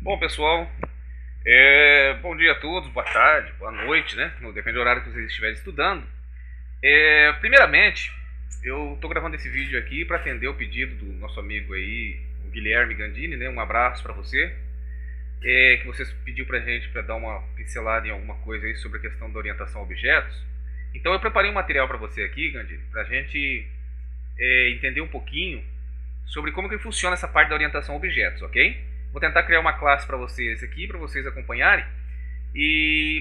Bom, pessoal, bom dia a todos, boa tarde, boa noite, né? Depende do horário que vocês estiverem estudando. Primeiramente, eu estou gravando esse vídeo aqui para atender o pedido do nosso amigo aí, o Guilherme Gandini, né? Um abraço para você, que você pediu para a gente para dar uma pincelada em alguma coisa aí sobre a questão da orientação a objetos. Então eu preparei um material para você aqui, Gandini, para a gente entender um pouquinho sobre como que funciona essa parte da orientação a objetos, ok? Vou tentar criar uma classe para vocês aqui, para vocês acompanharem,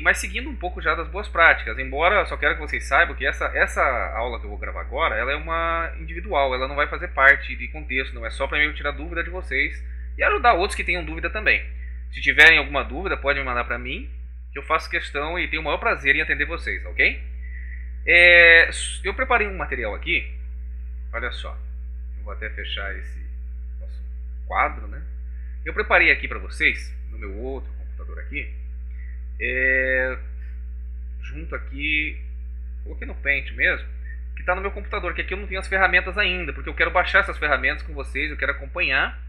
mas seguindo um pouco já das boas práticas, embora só quero que vocês saibam que essa aula que eu vou gravar agora, ela é uma individual, ela não vai fazer parte de contexto, não é só para eu tirar dúvida de vocês e ajudar outros que tenham dúvida também. Se tiverem alguma dúvida, pode me mandar para mim, que eu faço questão e tenho o maior prazer em atender vocês, ok? Eu preparei um material aqui, olha só, eu vou até fechar esse nosso quadro, né? Eu preparei aqui para vocês, no meu outro computador aqui, junto aqui, coloquei no Paint mesmo, que está no meu computador, que aqui eu não tenho as ferramentas ainda, porque eu quero baixar essas ferramentas com vocês, eu quero acompanhar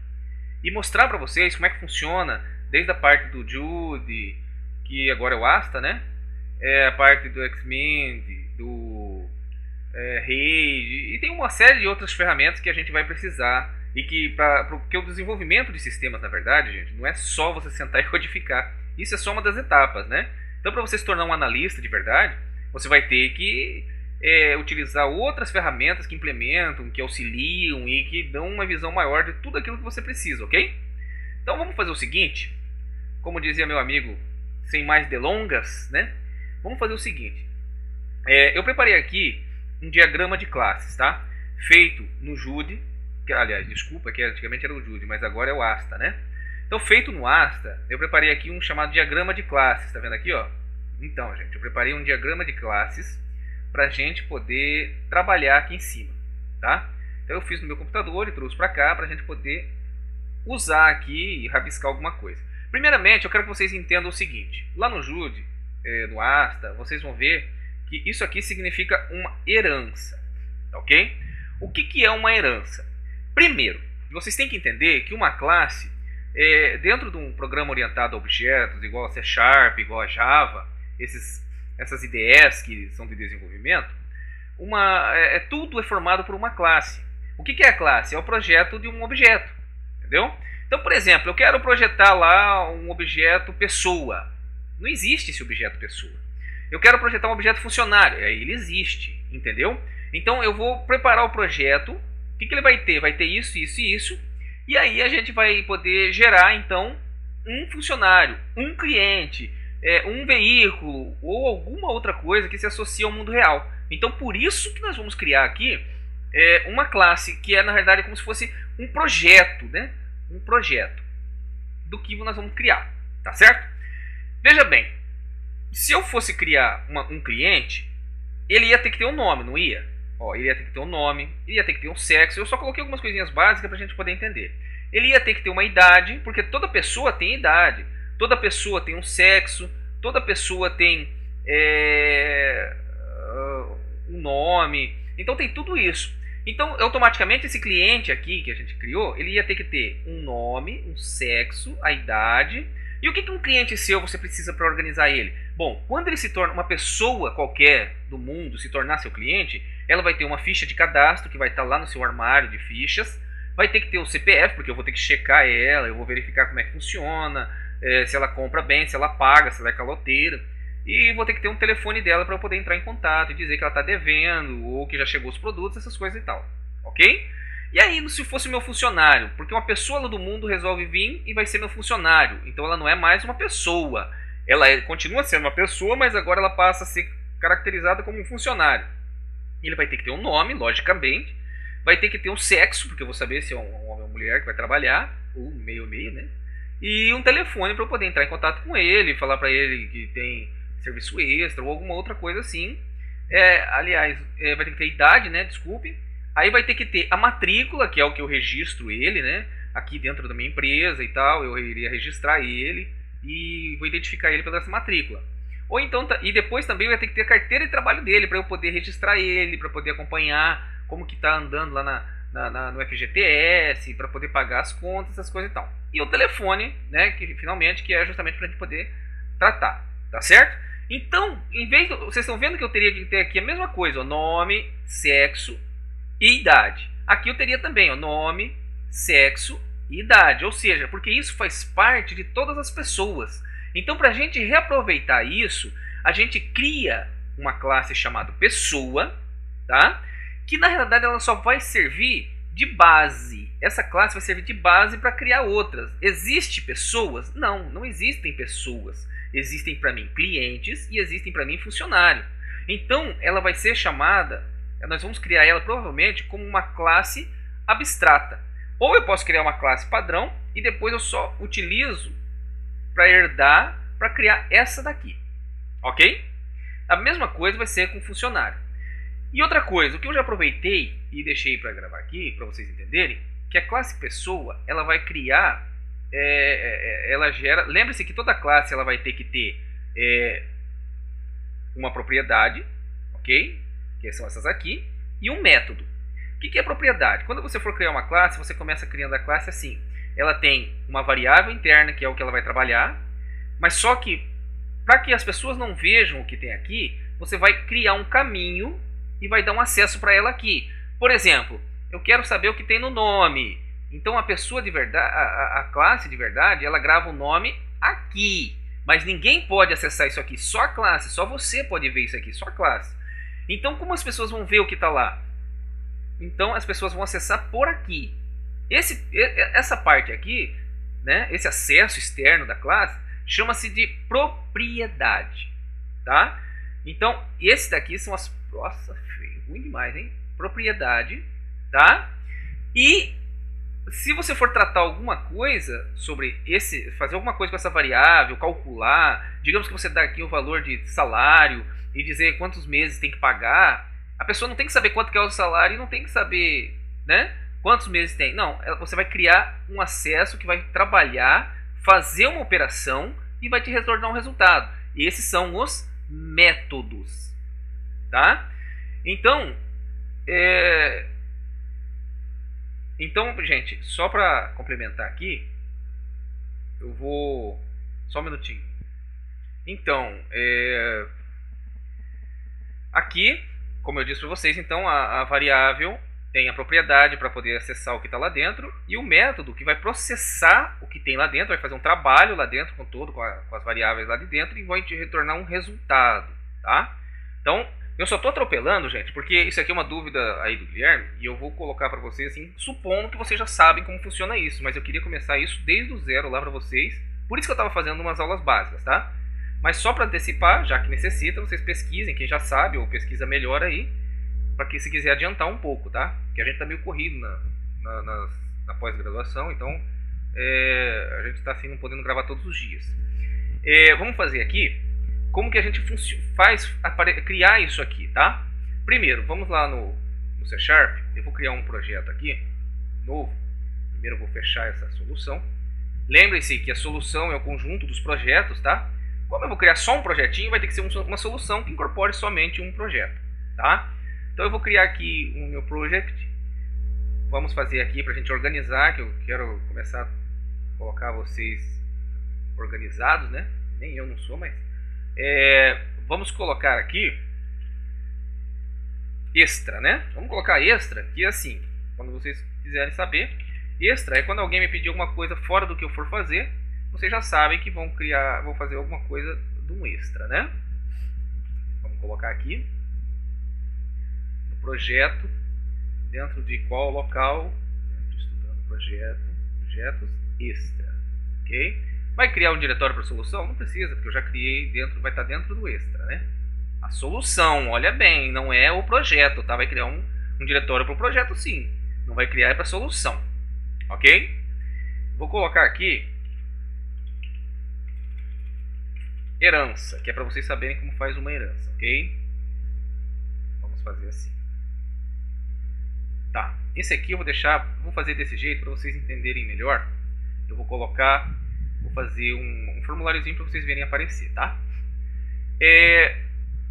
e mostrar para vocês como é que funciona, desde a parte do Jude, que agora é o Asta, né? A parte do Xmind, do Rage, e tem uma série de outras ferramentas que a gente vai precisar. E que porque o desenvolvimento de sistemas, na verdade, gente, não é só você sentar e codificar. Isso é só uma das etapas, né? Então, para você se tornar um analista de verdade, você vai ter que utilizar outras ferramentas que implementam, que auxiliam e que dão uma visão maior de tudo aquilo que você precisa, ok? Então, vamos fazer o seguinte, como dizia meu amigo, sem mais delongas, né? Vamos fazer o seguinte. Eu preparei aqui um diagrama de classes, tá? Feito no Jude. Aliás, desculpa, que antigamente era o Jude, mas agora é o Asta, né? Então, feito no Asta, eu preparei aqui um chamado diagrama de classes, tá vendo aqui, ó? Então, gente, eu preparei um diagrama de classes pra gente poder trabalhar aqui em cima, tá? Então, eu fiz no meu computador e trouxe pra cá pra gente poder usar aqui e rabiscar alguma coisa. Primeiramente, eu quero que vocês entendam o seguinte. Lá no Jude, no Asta, vocês vão ver que isso aqui significa uma herança, ok? O que é uma herança? Primeiro, vocês têm que entender que uma classe, dentro de um programa orientado a objetos, igual a C Sharp, igual a Java, essas IDEs que são de desenvolvimento, tudo é formado por uma classe. O que é a classe? É o projeto de um objeto, entendeu? Então, por exemplo, eu quero projetar lá um objeto pessoa. Não existe esse objeto pessoa. Eu quero projetar um objeto funcionário. Ele existe, entendeu? Então, eu vou preparar o projeto. O que ele vai ter? Vai ter isso, isso e isso. E aí a gente vai poder gerar, então, um funcionário, um cliente, um veículo ou alguma outra coisa que se associe ao mundo real. Então, por isso que nós vamos criar aqui uma classe que na verdade, como se fosse um projeto, né? Um projeto do que nós vamos criar. Tá certo? Veja bem, se eu fosse criar um cliente, ele ia ter que ter um nome, não ia? Ele ia ter que ter um nome, ele ia ter que ter um sexo. Eu só coloquei algumas coisinhas básicas para a gente poder entender. Ele ia ter que ter uma idade, porque toda pessoa tem idade. Toda pessoa tem um sexo. Toda pessoa tem um nome. Então tem tudo isso. Então automaticamente esse cliente aqui que a gente criou, ele ia ter que ter um nome, um sexo, a idade. E o que um cliente seu você precisa para organizar ele? Bom, quando ele se torna uma pessoa qualquer do mundo, se tornar seu cliente, ela vai ter uma ficha de cadastro que vai estar lá no seu armário de fichas, vai ter que ter o CPF, porque eu vou ter que checar ela, eu vou verificar como é que funciona, se ela compra bem, se ela paga, se ela é caloteira, e vou ter que ter um telefone dela para eu poder entrar em contato e dizer que ela está devendo, ou que já chegou os produtos, essas coisas e tal, ok? E aí, se fosse meu funcionário, porque uma pessoa lá do mundo resolve vir e vai ser meu funcionário, então ela não é mais uma pessoa, ela continua sendo uma pessoa, mas agora ela passa a ser caracterizada como um funcionário. Ele vai ter que ter um nome, logicamente, vai ter que ter um sexo, porque eu vou saber se é um homem ou uma mulher que vai trabalhar, ou meio-meio, né? E um telefone para eu poder entrar em contato com ele, falar para ele que tem serviço extra ou alguma outra coisa assim. Aliás, vai ter que ter idade, né? Desculpe. Aí vai ter que ter a matrícula, que é o que eu registro ele, né? Aqui dentro da minha empresa e tal, eu iria registrar ele e vou identificar ele pela essa matrícula. Ou então, e depois também vai ter que ter a carteira de trabalho dele para eu poder registrar ele, para poder acompanhar como que está andando lá no FGTS, para poder pagar as contas, essas coisas e tal. e o telefone, né, que finalmente que é justamente para a gente poder tratar, tá certo? Então, em vez de, vocês estão vendo que eu teria que ter aqui a mesma coisa, ó, nome, sexo e idade. Aqui eu teria também, ó, nome, sexo e idade, ou seja, porque isso faz parte de todas as pessoas. Então, para a gente reaproveitar isso, a gente cria uma classe chamada pessoa, tá? Que na realidade ela só vai servir de base. Essa classe vai servir de base para criar outras. Existem pessoas? Não, não existem pessoas. Existem para mim clientes e existem para mim funcionário. Então ela vai ser chamada, nós vamos criar ela provavelmente como uma classe abstrata. Ou eu posso criar uma classe padrão e depois eu só utilizo para herdar, para criar essa daqui. Ok? A mesma coisa vai ser com funcionário. E outra coisa, o que eu já aproveitei e deixei para gravar aqui, para vocês entenderem, que a classe pessoa, ela vai criar, ela gera, lembre-se que toda classe ela vai ter que ter uma propriedade, ok? Que são essas aqui, e um método. O que é propriedade? Quando você for criar uma classe, você começa criando a classe assim. Ela tem uma variável interna, que é o que ela vai trabalhar, mas só que, para que as pessoas não vejam o que tem aqui, você vai criar um caminho e vai dar um acesso para ela aqui. Por exemplo, eu quero saber o que tem no nome. Então a pessoa de verdade, a classe de verdade, ela grava o nome aqui. Mas ninguém pode acessar isso aqui, só a classe, só você pode ver isso aqui, só a classe. Então como as pessoas vão ver o que está lá? Então as pessoas vão acessar por aqui. Essa parte aqui, né, esse acesso externo da classe, chama-se de propriedade. Tá? Então esse daqui são as... Nossa, feio, ruim demais, hein? Propriedade, tá? E se você for tratar alguma coisa sobre fazer alguma coisa com essa variável, calcular, digamos que você dá aqui o valor de salário e dizer quantos meses tem que pagar, a pessoa não tem que saber quanto que é o salário e não tem que saber, né, quantos meses tem. Não, você vai criar um acesso que vai trabalhar, fazer uma operação e vai te retornar um resultado. E esses são os métodos, tá? Então, gente, só para complementar aqui, eu vou... Só um minutinho. Então, aqui, como eu disse para vocês, então a variável tem a propriedade para poder acessar o que está lá dentro e o método que vai processar o que tem lá dentro, vai fazer um trabalho lá dentro com as variáveis lá de dentro e vai te retornar um resultado, tá? Então, eu só estou atropelando, gente, porque isso aqui é uma dúvida aí do Guilherme e eu vou colocar para vocês assim, supondo que vocês já sabem como funciona isso, mas eu queria começar isso desde o zero lá para vocês, por isso que eu estava fazendo umas aulas básicas, tá? Mas só para antecipar, já que necessita, vocês pesquisem, quem já sabe ou pesquisa melhor aí, para que se quiser adiantar um pouco, tá? Porque a gente está meio corrido na pós-graduação, então a gente está assim não podendo gravar todos os dias. Vamos fazer aqui como que a gente faz criar isso aqui, tá? Primeiro, vamos lá no C Sharp, eu vou criar um projeto aqui, novo. Primeiro eu vou fechar essa solução. Lembre-se que a solução é o conjunto dos projetos, tá? Como eu vou criar só um projetinho, vai ter que ser uma solução que incorpore somente um projeto, tá? Então eu vou criar aqui um meu project. Vamos fazer aqui para a gente organizar, que eu quero começar a colocar vocês organizados, né? Nem eu não sou, mas... vamos colocar aqui extra, né? Vamos colocar extra, que é assim, quando vocês quiserem saber, extra é quando alguém me pedir alguma coisa fora do que eu for fazer, vocês já sabem que vão fazer alguma coisa de um extra, né? Vamos colocar aqui no projeto, dentro de qual local, estudando projetos extra, ok? Vai criar um diretório para solução? Não precisa, porque eu já criei dentro, vai estar dentro do extra, né? A solução, olha bem, não é o projeto, tá? Vai criar um diretório para o projeto, sim. Não vai criar para solução, ok? Vou colocar aqui herança, que é para vocês saberem como faz uma herança, ok? Vamos fazer assim. Tá, esse aqui eu vou fazer desse jeito para vocês entenderem melhor. Eu vou fazer um formuláriozinho para vocês verem aparecer, tá?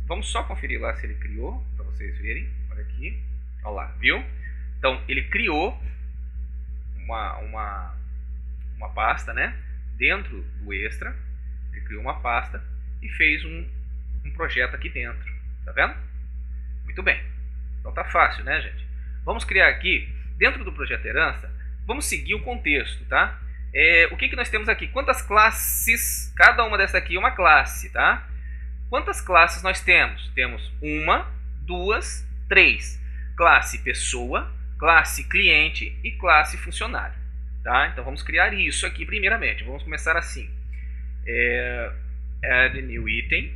Vamos só conferir lá se ele criou, para vocês verem. Olha aqui, olha lá, viu? Então ele criou uma uma pasta, né? Dentro do Extra, ele criou uma pasta e fez um projeto aqui dentro. Tá vendo? Muito bem. Então tá fácil, né, gente? Vamos criar aqui, dentro do projeto Herança, vamos seguir o contexto, tá? O que nós temos aqui? Quantas classes? Cada uma dessa aqui é uma classe, tá? Quantas classes nós temos? Temos 1, 2, 3. Classe pessoa, classe cliente e classe funcionário. Tá? Então vamos criar isso aqui primeiramente. Vamos começar assim. Add new item.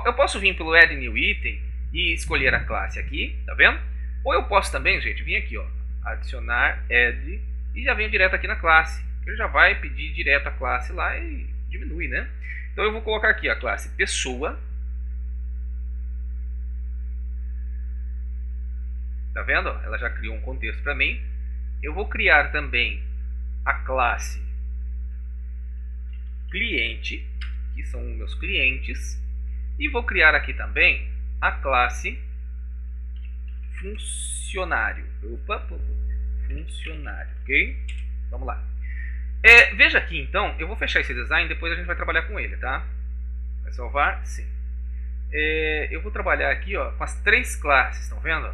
Eu posso vir pelo Add new item e escolher a classe aqui, tá vendo? Ou eu posso também, gente, vir aqui, adicionar add e já venho direto aqui na classe. Ele já vai pedir direto a classe lá e diminui, né? Então eu vou colocar aqui a classe pessoa. Tá vendo? Ela já criou um contexto para mim. Eu vou criar também a classe cliente, que são meus clientes. E vou criar aqui também a classe funcionário. Funcionário, ok? Vamos lá. Veja aqui então, eu vou fechar esse design, depois a gente vai trabalhar com ele, tá? Vai salvar? Sim. Eu vou trabalhar aqui com as 3 classes, estão vendo?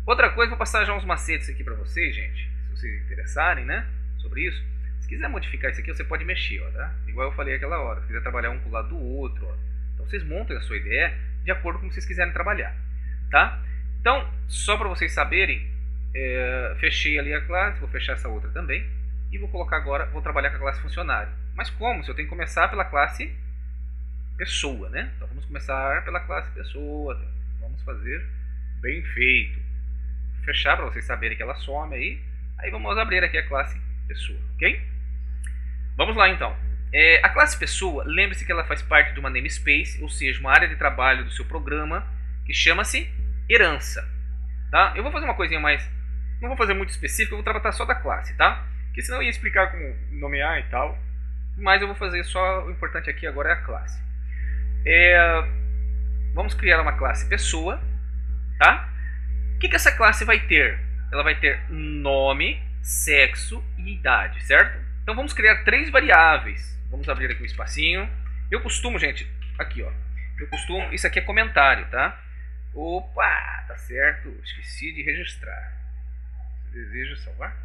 Outra coisa, vou passar já uns macetes aqui para vocês, gente, se vocês interessarem, né, sobre isso. Se quiser modificar isso aqui, você pode mexer, tá? Igual eu falei aquela hora, se quiser trabalhar um pro lado do outro, Então vocês montam a sua ideia de acordo com o que vocês quiserem trabalhar, tá? Então, só para vocês saberem, fechei ali a classe, vou fechar essa outra também. E vou colocar agora, vou trabalhar com a classe funcionário. Mas como? Se eu tenho que começar pela classe pessoa, né? Então vamos começar pela classe pessoa. Vamos fazer bem feito. Fechar para vocês saberem que ela some aí. Aí vamos abrir aqui a classe pessoa, ok? Vamos lá então. A classe pessoa, lembre-se que ela faz parte de uma namespace, ou seja, uma área de trabalho do seu programa que chama-se herança. Tá? Eu vou fazer uma coisinha mais, não vou fazer muito específico, eu vou tratar só da classe, tá? Porque senão eu ia explicar como nomear e tal. Mas eu vou fazer só, o importante aqui agora é a classe. Vamos criar uma classe pessoa, tá? O que essa classe vai ter? Ela vai ter nome, sexo e idade, certo? Então vamos criar 3 variáveis. Vamos abrir aqui um espacinho. Eu costumo, gente, aqui isso aqui é comentário, tá? Opa, tá certo, esqueci de registrar. Deseja salvar?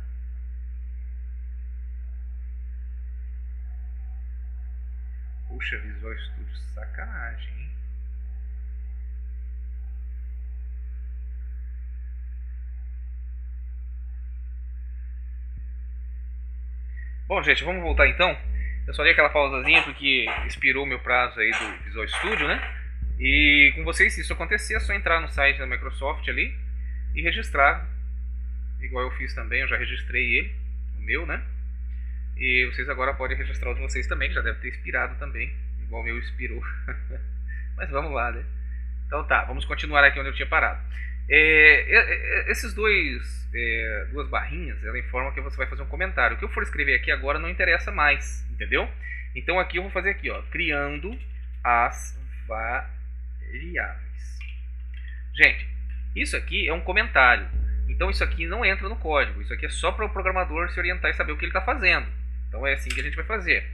Puxa, Visual Studio, sacanagem, hein? Bom, gente, vamos voltar então. Eu só dei aquela pausazinha porque expirou o meu prazo aí do Visual Studio, né? E com vocês, se isso acontecer, é só entrar no site da Microsoft ali e registrar. Igual eu fiz também, eu já registrei ele, o meu, né? E vocês agora podem registrar o de vocês também, que já deve ter expirado também, igual o meu expirou. Mas vamos lá, né? Então tá, vamos continuar aqui onde eu tinha parado. Esses duas barrinhas, ela informa que você vai fazer um comentário. O que eu for escrever aqui agora não interessa mais, entendeu? Então aqui eu vou fazer aqui, criando as variáveis. Gente, isso aqui é um comentário. Então isso aqui não entra no código. Isso aqui é só para o programador se orientar e saber o que ele está fazendo. Então é assim que a gente vai fazer.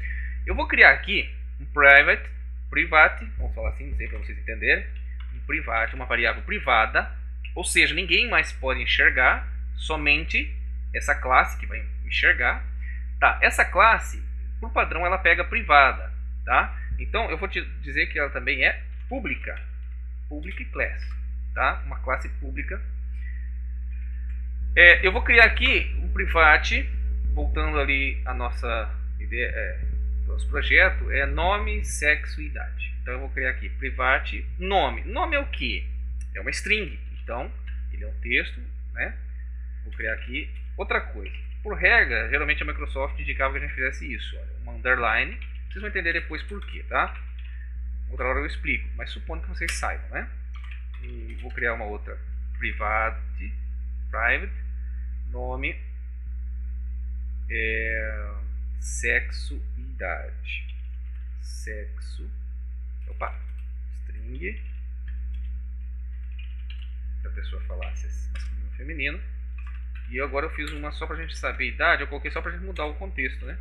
Eu vou criar aqui um private, vamos falar assim, não sei para vocês entenderem. Um private, uma variável privada. Ou seja, ninguém mais pode enxergar, somente essa classe que vai enxergar. Tá, essa classe, por padrão, ela pega privada. Tá? Então eu vou te dizer que ela também é pública. Public class. Tá? Uma classe pública. Eu vou criar aqui um private, voltando ali a nossa ideia, nosso projeto, é nome, sexo e idade. Então eu vou criar aqui private nome. Nome é o que? É uma string. Então ele é um texto, né? Vou criar aqui outra coisa. Por regra, geralmente a Microsoft indicava que a gente fizesse isso. Olha, uma underline. Vocês vão entender depois por quê, tá? Outra hora eu explico, mas supondo que vocês saibam, né? E vou criar uma outra private, nome, sexo e idade. Sexo, string. Se a pessoa falasse masculino ou feminino. E agora eu fiz uma só pra gente saber a idade, eu coloquei só pra gente mudar o contexto, né?